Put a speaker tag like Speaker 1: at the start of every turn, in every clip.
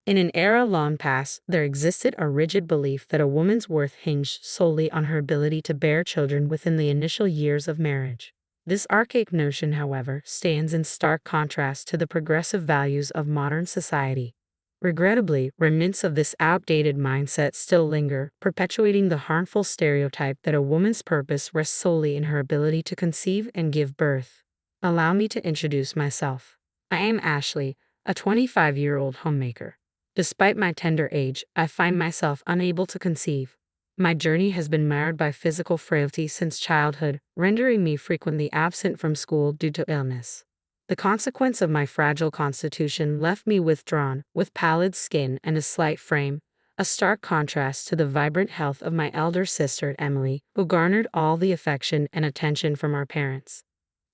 Speaker 1: In an era long past, there existed a rigid belief that a woman's worth hinged solely on her ability to bear children within the initial years of marriage. This archaic notion, however, stands in stark contrast to the progressive values of modern society. Regrettably, remnants of this outdated mindset still linger, perpetuating the harmful stereotype that a woman's purpose rests solely in her ability to conceive and give birth. Allow me to introduce myself. I am Ashley, a 25-year-old homemaker. Despite my tender age, I find myself unable to conceive. My journey has been marred by physical frailty since childhood, rendering me frequently absent from school due to illness. The consequence of my fragile constitution left me withdrawn, with pallid skin and a slight frame, a stark contrast to the vibrant health of my elder sister, Emily, who garnered all the affection and attention from our parents.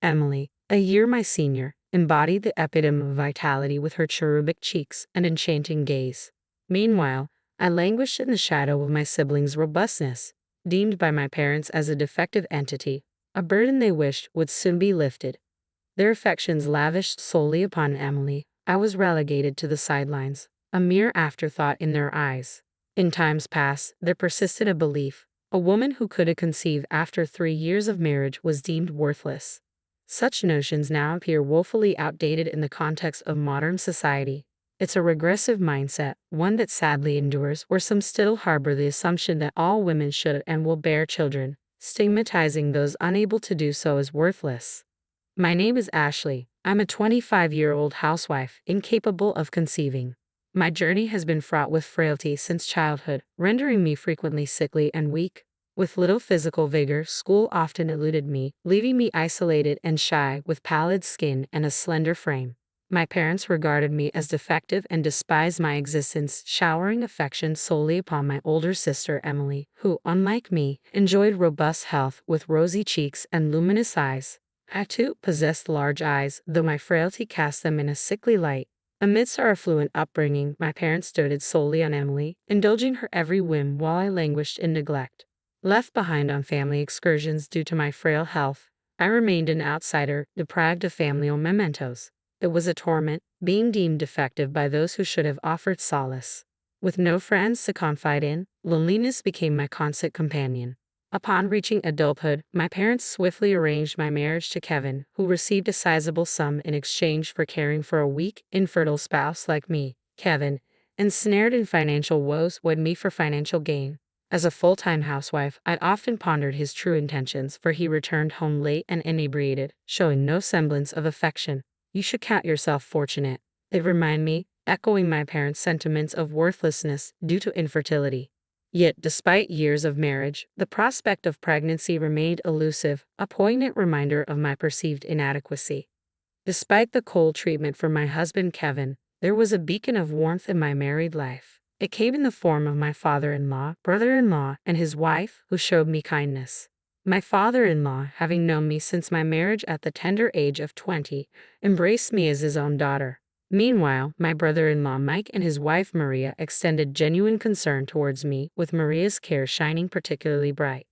Speaker 1: Emily, a year my senior, embodied the epitome of vitality with her cherubic cheeks and enchanting gaze. Meanwhile, I languished in the shadow of my siblings' robustness, deemed by my parents as a defective entity, a burden they wished would soon be lifted. Their affections lavished solely upon Emily, I was relegated to the sidelines, a mere afterthought in their eyes. In times past, there persisted a belief: a woman who could conceive after 3 years of marriage was deemed worthless. Such notions now appear woefully outdated in the context of modern society. It's a regressive mindset, one that sadly endures where some still harbor the assumption that all women should and will bear children, stigmatizing those unable to do so as worthless. My name is Ashley. I'm a 25-year-old housewife, incapable of conceiving. My journey has been fraught with frailty since childhood, rendering me frequently sickly and weak. With little physical vigor, school often eluded me, leaving me isolated and shy, with pallid skin and a slender frame. My parents regarded me as defective and despised my existence, showering affection solely upon my older sister Emily, who, unlike me, enjoyed robust health with rosy cheeks and luminous eyes. I too possessed large eyes, though my frailty cast them in a sickly light. Amidst our affluent upbringing, my parents doted solely on Emily, indulging her every whim while I languished in neglect. Left behind on family excursions due to my frail health, I remained an outsider, deprived of familial mementos. It was a torment, being deemed defective by those who should have offered solace. With no friends to confide in, loneliness became my constant companion. Upon reaching adulthood, my parents swiftly arranged my marriage to Kevin, who received a sizable sum in exchange for caring for a weak, infertile spouse like me. Kevin, ensnared in financial woes, wed me for financial gain. As a full-time housewife, I'd often pondered his true intentions, for he returned home late and inebriated, showing no semblance of affection. You should count yourself fortunate, they'd remind me, echoing my parents' sentiments of worthlessness due to infertility. Yet, despite years of marriage, the prospect of pregnancy remained elusive, a poignant reminder of my perceived inadequacy. Despite the cold treatment from my husband Kevin, there was a beacon of warmth in my married life. It came in the form of my father-in-law, brother-in-law, and his wife, who showed me kindness. My father-in-law, having known me since my marriage at the tender age of 20, embraced me as his own daughter. Meanwhile, my brother-in-law Mike and his wife Maria extended genuine concern towards me, with Maria's care shining particularly bright.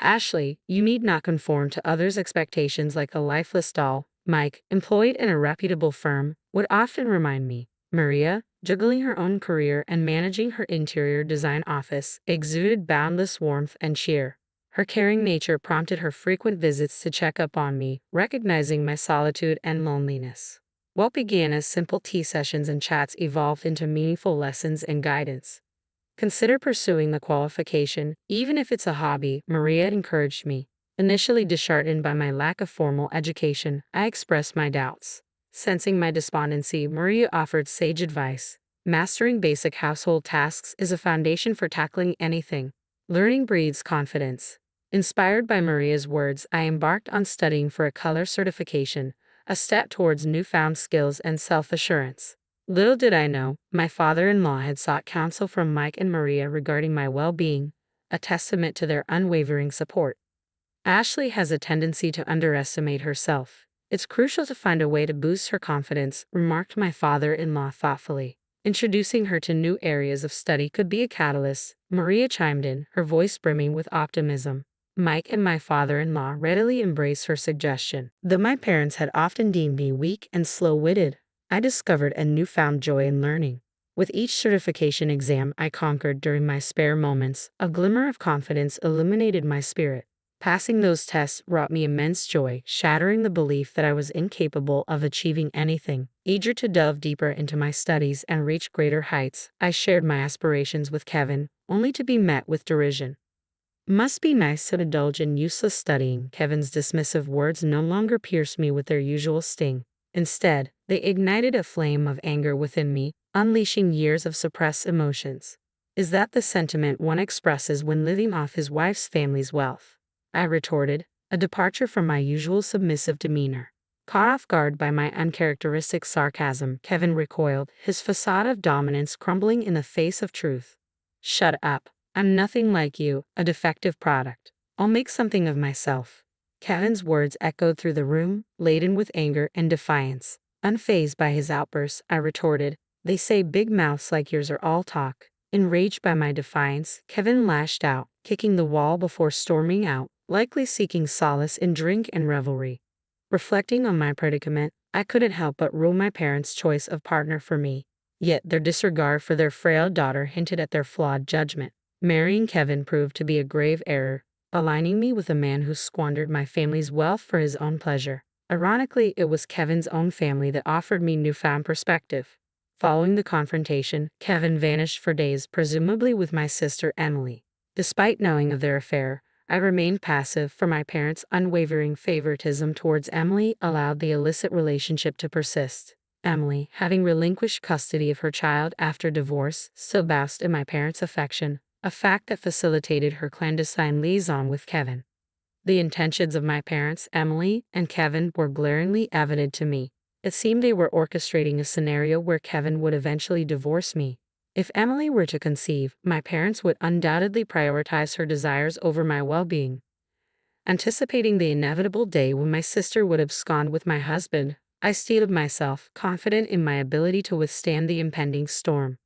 Speaker 1: Ashley, you need not conform to others' expectations like a lifeless doll, Mike, employed in a reputable firm, would often remind me. Maria, juggling her own career and managing her interior design office, exuded boundless warmth and cheer. Her caring nature prompted her frequent visits to check up on me, recognizing my solitude and loneliness. What began as simple tea sessions and chats evolved into meaningful lessons and guidance. Consider pursuing the qualification, even if it's a hobby, Maria encouraged me. Initially disheartened by my lack of formal education, I expressed my doubts. Sensing my despondency, Maria offered sage advice. Mastering basic household tasks is a foundation for tackling anything. Learning breeds confidence. Inspired by Maria's words, I embarked on studying for a color certification, a step towards newfound skills and self-assurance. Little did I know, my father-in-law had sought counsel from Mike and Maria regarding my well-being, a testament to their unwavering support. Ashley has a tendency to underestimate herself. It's crucial to find a way to boost her confidence, remarked my father-in-law thoughtfully. Introducing her to new areas of study could be a catalyst, Maria chimed in, her voice brimming with optimism. Mike and my father-in-law readily embraced her suggestion. Though my parents had often deemed me weak and slow-witted, I discovered a newfound joy in learning. With each certification exam I conquered during my spare moments, a glimmer of confidence illuminated my spirit. Passing those tests brought me immense joy, shattering the belief that I was incapable of achieving anything. Eager to delve deeper into my studies and reach greater heights, I shared my aspirations with Kevin, only to be met with derision. Must be nice to indulge in useless studying. Kevin's dismissive words no longer pierced me with their usual sting. Instead, they ignited a flame of anger within me, unleashing years of suppressed emotions. Is that the sentiment one expresses when living off his wife's family's wealth? I retorted, a departure from my usual submissive demeanor. Caught off guard by my uncharacteristic sarcasm, Kevin recoiled, his facade of dominance crumbling in the face of truth. Shut up. I'm nothing like you, a defective product. I'll make something of myself. Kevin's words echoed through the room, laden with anger and defiance. Unfazed by his outburst, I retorted, they say big mouths like yours are all talk. Enraged by my defiance, Kevin lashed out, kicking the wall before storming out, likely seeking solace in drink and revelry. Reflecting on my predicament, I couldn't help but rule my parents' choice of partner for me. Yet their disregard for their frail daughter hinted at their flawed judgment. Marrying Kevin proved to be a grave error, aligning me with a man who squandered my family's wealth for his own pleasure. Ironically, it was Kevin's own family that offered me newfound perspective. Following the confrontation, Kevin vanished for days, presumably with my sister Emily. Despite knowing of their affair, I remained passive, for my parents' unwavering favoritism towards Emily allowed the illicit relationship to persist. Emily, having relinquished custody of her child after divorce, still basked in my parents' affection, a fact that facilitated her clandestine liaison with Kevin. The intentions of my parents, Emily and Kevin, were glaringly evident to me. It seemed they were orchestrating a scenario where Kevin would eventually divorce me. If Emily were to conceive, my parents would undoubtedly prioritize her desires over my well-being. Anticipating the inevitable day when my sister would abscond with my husband, I steeled myself, confident in my ability to withstand the impending storm.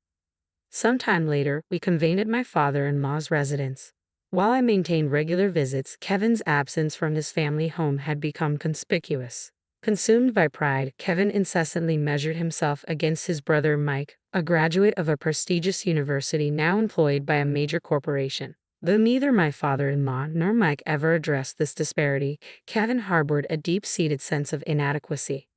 Speaker 1: Sometime later, we convened at my father-in-law's residence. While I maintained regular visits, Kevin's absence from his family home had become conspicuous. Consumed by pride, Kevin incessantly measured himself against his brother Mike, a graduate of a prestigious university now employed by a major corporation. Though neither my father-in-law nor Mike ever addressed this disparity, Kevin harbored a deep-seated sense of inadequacy.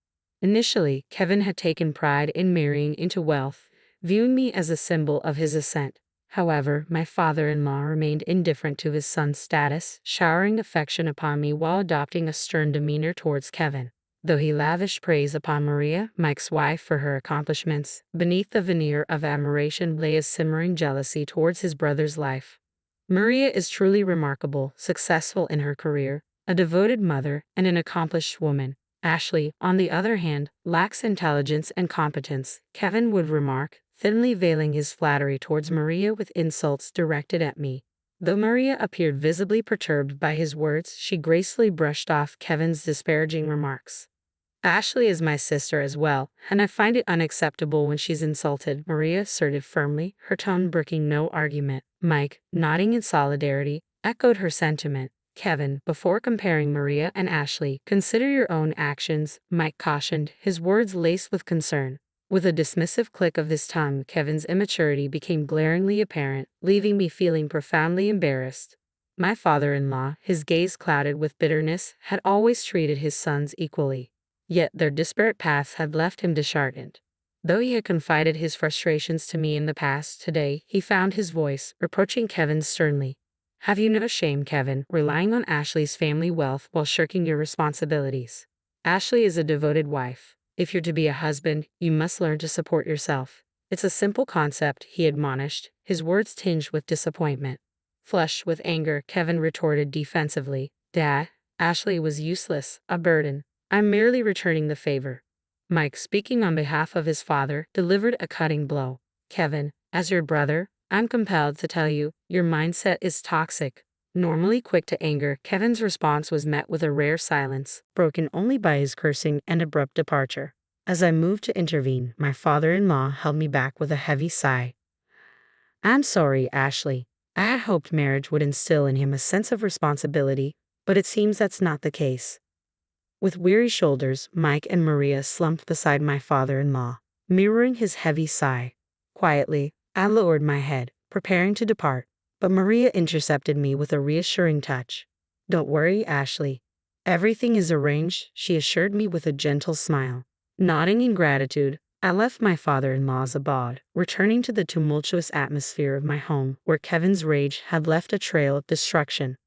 Speaker 1: Initially, Kevin had taken pride in marrying into wealth, viewing me as a symbol of his ascent. However, my father-in-law remained indifferent to his son's status, showering affection upon me while adopting a stern demeanor towards Kevin. Though he lavished praise upon Maria, Mike's wife, for her accomplishments, beneath the veneer of admiration lay a simmering jealousy towards his brother's life. Maria is truly remarkable, successful in her career, a devoted mother, and an accomplished woman. Ashley, on the other hand, lacks intelligence and competence, Kevin would remark, thinly veiling his flattery towards Maria with insults directed at me. Though Maria appeared visibly perturbed by his words, she gracefully brushed off Kevin's disparaging remarks. Ashley is my sister as well, and I find it unacceptable when she's insulted, Maria asserted firmly, her tone brooking no argument. Mike, nodding in solidarity, echoed her sentiment. Kevin, before comparing Maria and Ashley, consider your own actions, Mike cautioned, his words laced with concern. With a dismissive click of his tongue, Kevin's immaturity became glaringly apparent, leaving me feeling profoundly embarrassed. My father-in-law, his gaze clouded with bitterness, had always treated his sons equally. Yet their disparate paths had left him disheartened. Though he had confided his frustrations to me in the past, today he found his voice, reproaching Kevin sternly. Have you no shame, Kevin, relying on Ashley's family wealth while shirking your responsibilities? Ashley is a devoted wife. If you're to be a husband, you must learn to support yourself. It's a simple concept, he admonished, his words tinged with disappointment. Flushed with anger, Kevin retorted defensively, Dad, Ashley was useless, a burden. I'm merely returning the favor. Mike, speaking on behalf of his father, delivered a cutting blow. Kevin, as your brother, I'm compelled to tell you, your mindset is toxic. Normally quick to anger, Kevin's response was met with a rare silence, broken only by his cursing and abrupt departure. As I moved to intervene, my father-in-law held me back with a heavy sigh. I'm sorry, Ashley. I had hoped marriage would instill in him a sense of responsibility, but it seems that's not the case. With weary shoulders, Mike and Maria slumped beside my father-in-law, mirroring his heavy sigh. Quietly, I lowered my head, preparing to depart, but Maria intercepted me with a reassuring touch. "Don't worry, Ashley. Everything is arranged," she assured me with a gentle smile. Nodding in gratitude, I left my father-in-law's abode, returning to the tumultuous atmosphere of my home where Kevin's rage had left a trail of destruction.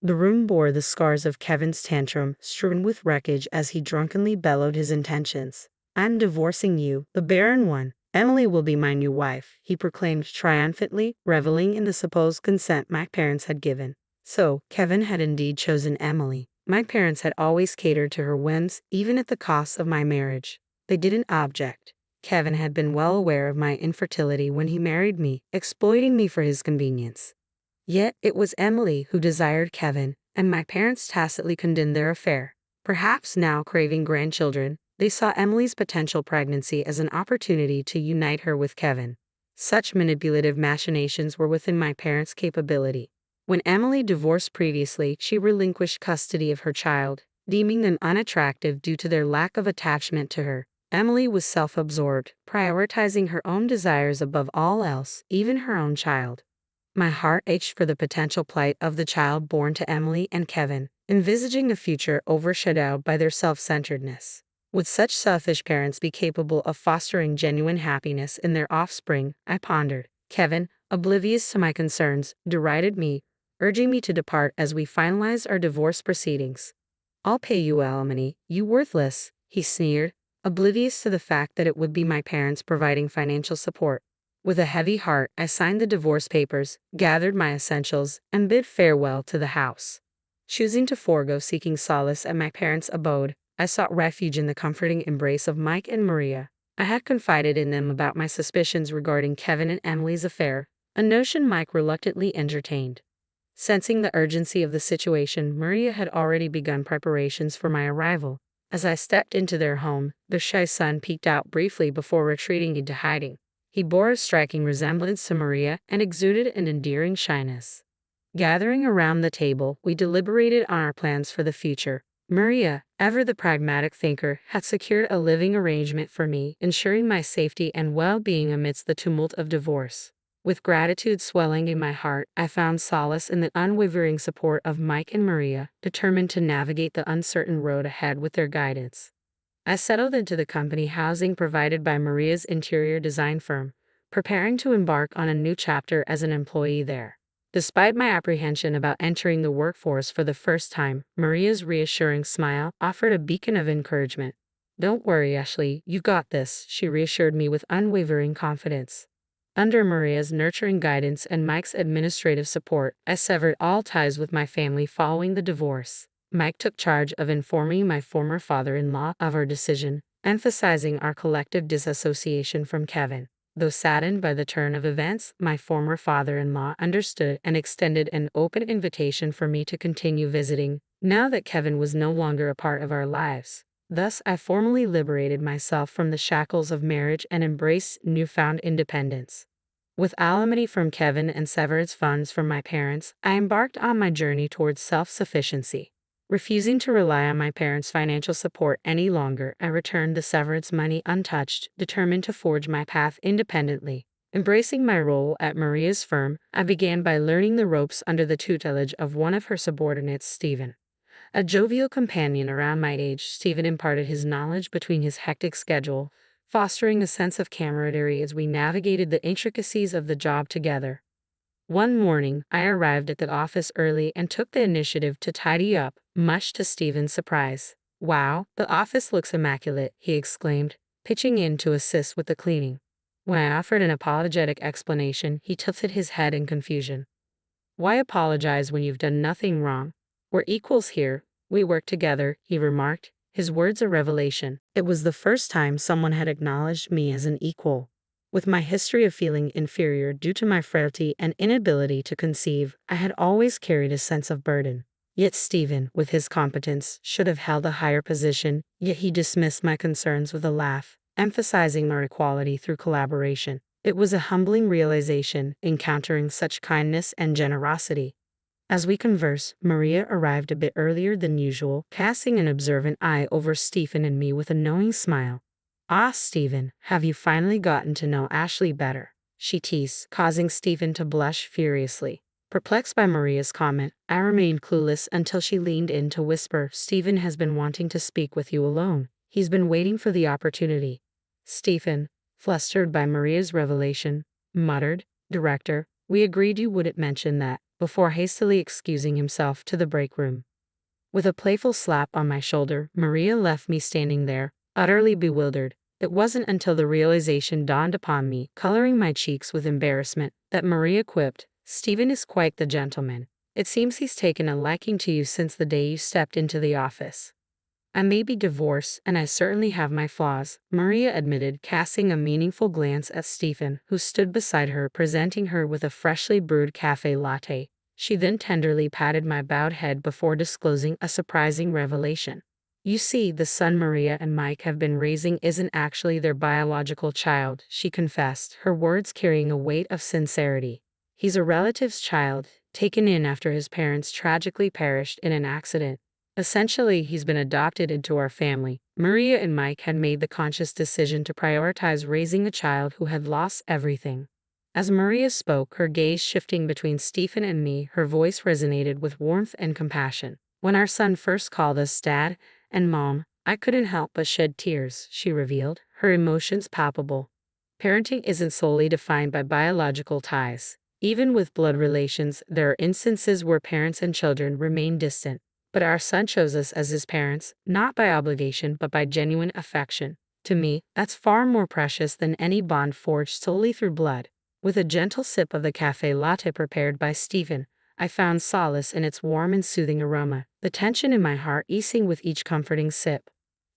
Speaker 1: The room bore the scars of Kevin's tantrum, strewn with wreckage as he drunkenly bellowed his intentions. "I'm divorcing you, the barren one. Emily will be my new wife," he proclaimed triumphantly, reveling in the supposed consent my parents had given. So, Kevin had indeed chosen Emily. My parents had always catered to her whims, even at the cost of my marriage. They didn't object. Kevin had been well aware of my infertility when he married me, exploiting me for his convenience. Yet it was Emily who desired Kevin, and my parents tacitly condoned their affair. Perhaps now craving grandchildren, they saw Emily's potential pregnancy as an opportunity to unite her with Kevin. Such manipulative machinations were within my parents' capability. When Emily divorced previously, she relinquished custody of her child, deeming them unattractive due to their lack of attachment to her. Emily was self-absorbed, prioritizing her own desires above all else, even her own child. My heart ached for the potential plight of the child born to Emily and Kevin, envisaging a future overshadowed by their self-centeredness. Would such selfish parents be capable of fostering genuine happiness in their offspring? I pondered. Kevin, oblivious to my concerns, derided me, urging me to depart as we finalized our divorce proceedings. "I'll pay you alimony, you worthless," he sneered, oblivious to the fact that it would be my parents providing financial support. With a heavy heart, I signed the divorce papers, gathered my essentials, and bid farewell to the house. Choosing to forego seeking solace at my parents' abode, I sought refuge in the comforting embrace of Mike and Maria. I had confided in them about my suspicions regarding Kevin and Emily's affair, a notion Mike reluctantly entertained. Sensing the urgency of the situation, Maria had already begun preparations for my arrival. As I stepped into their home, the shy son peeked out briefly before retreating into hiding. He bore a striking resemblance to Maria and exuded an endearing shyness. Gathering around the table, we deliberated on our plans for the future. Maria, ever the pragmatic thinker, had secured a living arrangement for me, ensuring my safety and well-being amidst the tumult of divorce. With gratitude swelling in my heart, I found solace in the unwavering support of Mike and Maria, determined to navigate the uncertain road ahead with their guidance. I settled into the company housing provided by Maria's interior design firm, preparing to embark on a new chapter as an employee there. Despite my apprehension about entering the workforce for the first time, Maria's reassuring smile offered a beacon of encouragement. "Don't worry, Ashley, you got this," she reassured me with unwavering confidence. Under Maria's nurturing guidance and Mike's administrative support, I severed all ties with my family following the divorce. Mike took charge of informing my former father-in-law of our decision, emphasizing our collective disassociation from Kevin. Though saddened by the turn of events, my former father-in-law understood and extended an open invitation for me to continue visiting, now that Kevin was no longer a part of our lives. Thus, I formally liberated myself from the shackles of marriage and embraced newfound independence. With alimony from Kevin and severance funds from my parents, I embarked on my journey towards self-sufficiency. Refusing to rely on my parents' financial support any longer, I returned the severance money untouched, determined to forge my path independently. Embracing my role at Maria's firm, I began by learning the ropes under the tutelage of one of her subordinates, Stephen. A jovial companion around my age, Stephen imparted his knowledge between his hectic schedule, fostering a sense of camaraderie as we navigated the intricacies of the job together. One morning, I arrived at the office early and took the initiative to tidy up, much to Stephen's surprise. "Wow, the office looks immaculate," he exclaimed, pitching in to assist with the cleaning. When I offered an apologetic explanation, he tilted his head in confusion. "Why apologize when you've done nothing wrong? We're equals here. We work together," he remarked, his words a revelation. It was the first time someone had acknowledged me as an equal. With my history of feeling inferior due to my frailty and inability to conceive, I had always carried a sense of burden. Yet Stephen, with his competence, should have held a higher position, yet he dismissed my concerns with a laugh, emphasizing our equality through collaboration. It was a humbling realization, encountering such kindness and generosity. As we conversed, Maria arrived a bit earlier than usual, casting an observant eye over Stephen and me with a knowing smile. "Ah, Stephen, have you finally gotten to know Ashley better?" she teased, causing Stephen to blush furiously. Perplexed by Maria's comment, I remained clueless until she leaned in to whisper, Stephen has been wanting to speak with you alone. He's been waiting for the opportunity. Stephen, flustered by Maria's revelation, muttered, Director, we agreed you wouldn't mention that, before hastily excusing himself to the break room. With a playful slap on my shoulder, Maria left me standing there, utterly bewildered. It wasn't until the realization dawned upon me, coloring my cheeks with embarrassment, that Maria quipped, Stephen is quite the gentleman. It seems he's taken a liking to you since the day you stepped into the office. I may be divorced, and I certainly have my flaws, Maria admitted, casting a meaningful glance at Stephen, who stood beside her, presenting her with a freshly brewed cafe latte. She then tenderly patted my bowed head before disclosing a surprising revelation. You see, the son Maria and Mike have been raising isn't actually their biological child, she confessed, her words carrying a weight of sincerity. He's a relative's child, taken in after his parents tragically perished in an accident. Essentially, he's been adopted into our family. Maria and Mike had made the conscious decision to prioritize raising a child who had lost everything. As Maria spoke, her gaze shifting between Stephen and me, her voice resonated with warmth and compassion. When our son first called us Dad and Mom, I couldn't help but shed tears, she revealed, her emotions palpable. Parenting isn't solely defined by biological ties. Even with blood relations, there are instances where parents and children remain distant. But our son chose us as his parents, not by obligation but by genuine affection. To me, that's far more precious than any bond forged solely through blood. With a gentle sip of the cafe latte prepared by Stephen, I found solace in its warm and soothing aroma, the tension in my heart easing with each comforting sip.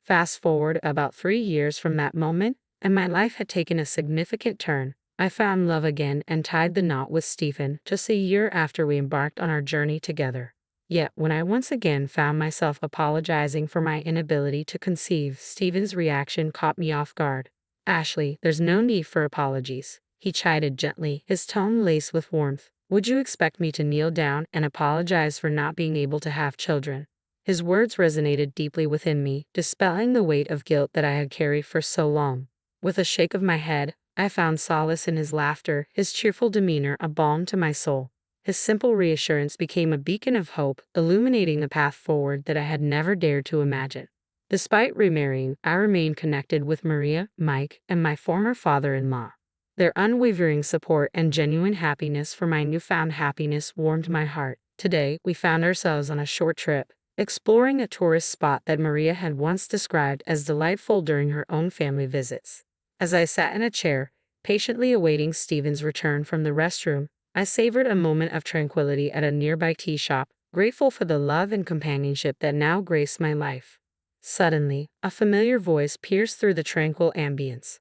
Speaker 1: Fast forward about 3 years from that moment, and my life had taken a significant turn. I found love again and tied the knot with Stephen just a year after we embarked on our journey together. Yet, when I once again found myself apologizing for my inability to conceive, Stephen's reaction caught me off guard. Ashley, there's no need for apologies, he chided gently, his tone laced with warmth. Would you expect me to kneel down and apologize for not being able to have children? His words resonated deeply within me, dispelling the weight of guilt that I had carried for so long. With a shake of my head, I found solace in his laughter, his cheerful demeanor a balm to my soul. His simple reassurance became a beacon of hope, illuminating the path forward that I had never dared to imagine. Despite remarrying, I remained connected with Maria, Mike, and my former father-in-law. Their unwavering support and genuine happiness for my newfound happiness warmed my heart. Today, we found ourselves on a short trip, exploring a tourist spot that Maria had once described as delightful during her own family visits. As I sat in a chair, patiently awaiting Stephen's return from the restroom, I savored a moment of tranquility at a nearby tea shop, grateful for the love and companionship that now graced my life. Suddenly, a familiar voice pierced through the tranquil ambience.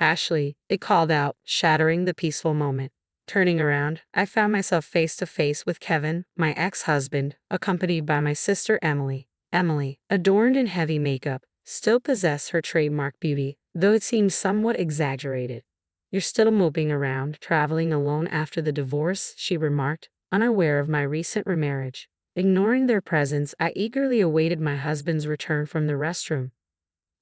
Speaker 1: Ashley, it called out, shattering the peaceful moment. Turning around, I found myself face to face with Kevin, my ex-husband, accompanied by my sister Emily. Emily, adorned in heavy makeup, still possessed her trademark beauty, though it seemed somewhat exaggerated. You're still moping around, traveling alone after the divorce, she remarked, unaware of my recent remarriage. Ignoring their presence, I eagerly awaited my husband's return from the restroom.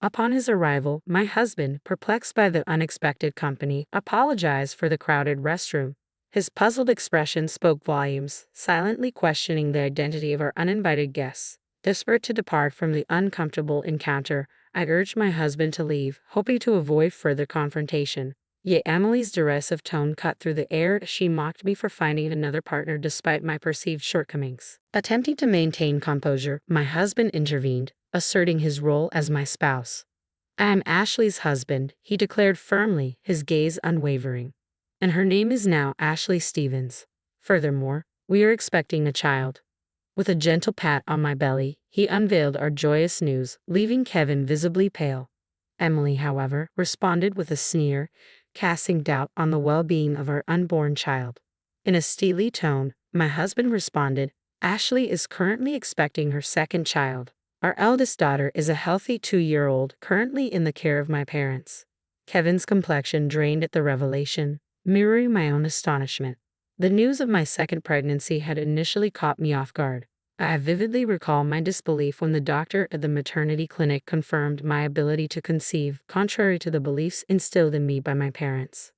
Speaker 1: Upon his arrival, my husband, perplexed by the unexpected company, apologized for the crowded restroom. His puzzled expression spoke volumes, silently questioning the identity of our uninvited guests. Desperate to depart from the uncomfortable encounter, I urged my husband to leave, hoping to avoid further confrontation. Yet Emily's derisive tone cut through the air as she mocked me for finding another partner despite my perceived shortcomings. Attempting to maintain composure, my husband intervened, asserting his role as my spouse. I am Ashley's husband, he declared firmly, his gaze unwavering. And her name is now Ashley Stevens. Furthermore, we are expecting a child. With a gentle pat on my belly, he unveiled our joyous news, leaving Kevin visibly pale. Emily, however, responded with a sneer, casting doubt on the well-being of our unborn child. In a steely tone, my husband responded, Ashley is currently expecting her second child. Our eldest daughter is a healthy 2-year-old currently in the care of my parents. Kevin's complexion drained at the revelation, mirroring my own astonishment. The news of my second pregnancy had initially caught me off guard. I vividly recall my disbelief when the doctor at the maternity clinic confirmed my ability to conceive, contrary to the beliefs instilled in me by my parents.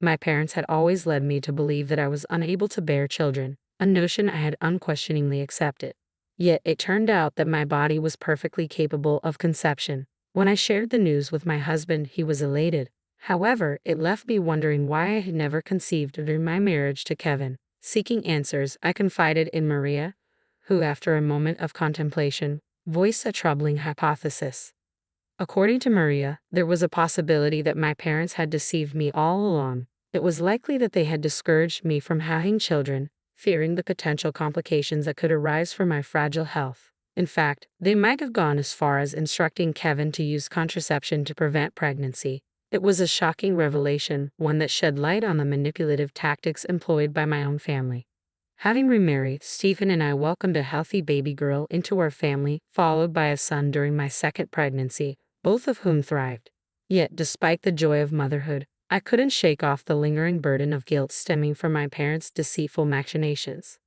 Speaker 1: My parents had always led me to believe that I was unable to bear children, a notion I had unquestioningly accepted. Yet it turned out that my body was perfectly capable of conception. When I shared the news with my husband, he was elated. However, it left me wondering why I had never conceived during my marriage to Kevin. Seeking answers, I confided in Maria, who, after a moment of contemplation, voiced a troubling hypothesis. According to Maria, there was a possibility that my parents had deceived me all along. It was likely that they had discouraged me from having children, fearing the potential complications that could arise from my fragile health. In fact, they might have gone as far as instructing Kevin to use contraception to prevent pregnancy. It was a shocking revelation, one that shed light on the manipulative tactics employed by my own family. Having remarried, Stephen and I welcomed a healthy baby girl into our family, followed by a son during my second pregnancy, both of whom thrived. Yet, despite the joy of motherhood, I couldn't shake off the lingering burden of guilt stemming from my parents' deceitful machinations.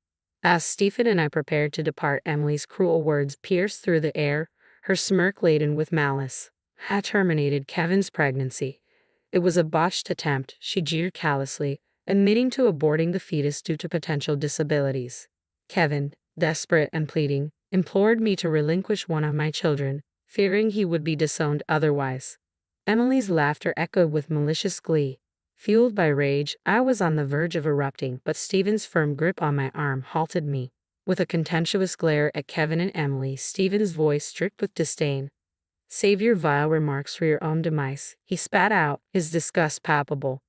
Speaker 1: As Stephen and I prepared to depart, Emily's cruel words pierced through the air, her smirk laden with malice. Had terminated Kevin's pregnancy. It was a botched attempt, she jeered callously, admitting to aborting the fetus due to potential disabilities. Kevin, desperate and pleading, implored me to relinquish one of my children, fearing he would be disowned otherwise. Emily's laughter echoed with malicious glee. Fueled by rage, I was on the verge of erupting, but Stephen's firm grip on my arm halted me. With a contemptuous glare at Kevin and Emily, Stephen's voice dripped with disdain. "Save your vile remarks for your own demise," he spat out, his disgust palpable.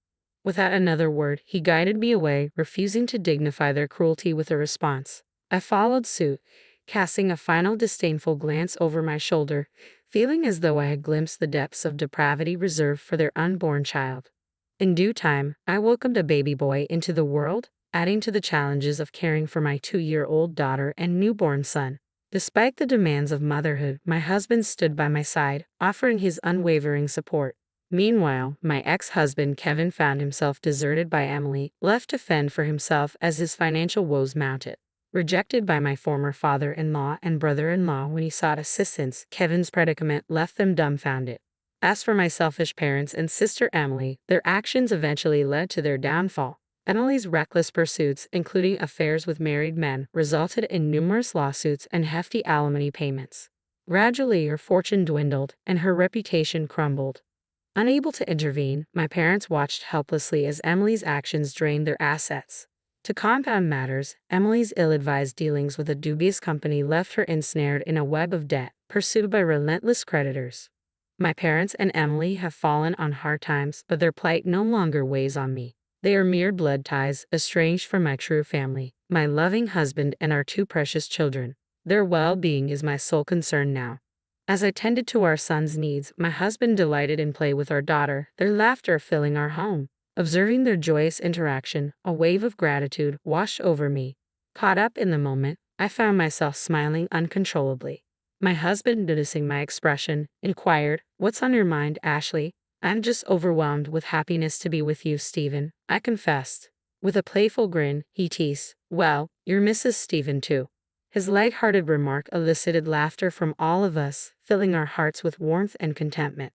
Speaker 1: Without another word, he guided me away, refusing to dignify their cruelty with a response. I followed suit, casting a final disdainful glance over my shoulder, feeling as though I had glimpsed the depths of depravity reserved for their unborn child. In due time, I welcomed a baby boy into the world, adding to the challenges of caring for my 2-year-old daughter and newborn son. Despite the demands of motherhood, my husband stood by my side, offering his unwavering support. Meanwhile, my ex-husband Kevin found himself deserted by Emily, left to fend for himself as his financial woes mounted. Rejected by my former father-in-law and brother-in-law when he sought assistance, Kevin's predicament left them dumbfounded. As for my selfish parents and sister Emily, their actions eventually led to their downfall. Emily's reckless pursuits, including affairs with married men, resulted in numerous lawsuits and hefty alimony payments. Gradually, her fortune dwindled, and her reputation crumbled. Unable to intervene, my parents watched helplessly as Emily's actions drained their assets. To compound matters, Emily's ill-advised dealings with a dubious company left her ensnared in a web of debt, pursued by relentless creditors. My parents and Emily have fallen on hard times, but their plight no longer weighs on me. They are mere blood ties, estranged from my true family, my loving husband and our 2 precious children. Their well-being is my sole concern now. As I tended to our son's needs, my husband delighted in play with our daughter, their laughter filling our home. Observing their joyous interaction, a wave of gratitude washed over me. Caught up in the moment, I found myself smiling uncontrollably. My husband, noticing my expression, inquired, "What's on your mind, Ashley?" "I'm just overwhelmed with happiness to be with you, Stephen," I confessed. With a playful grin, he teased, "Well, you're Mrs. Stephen too." His light-hearted remark elicited laughter from all of us, filling our hearts with warmth and contentment.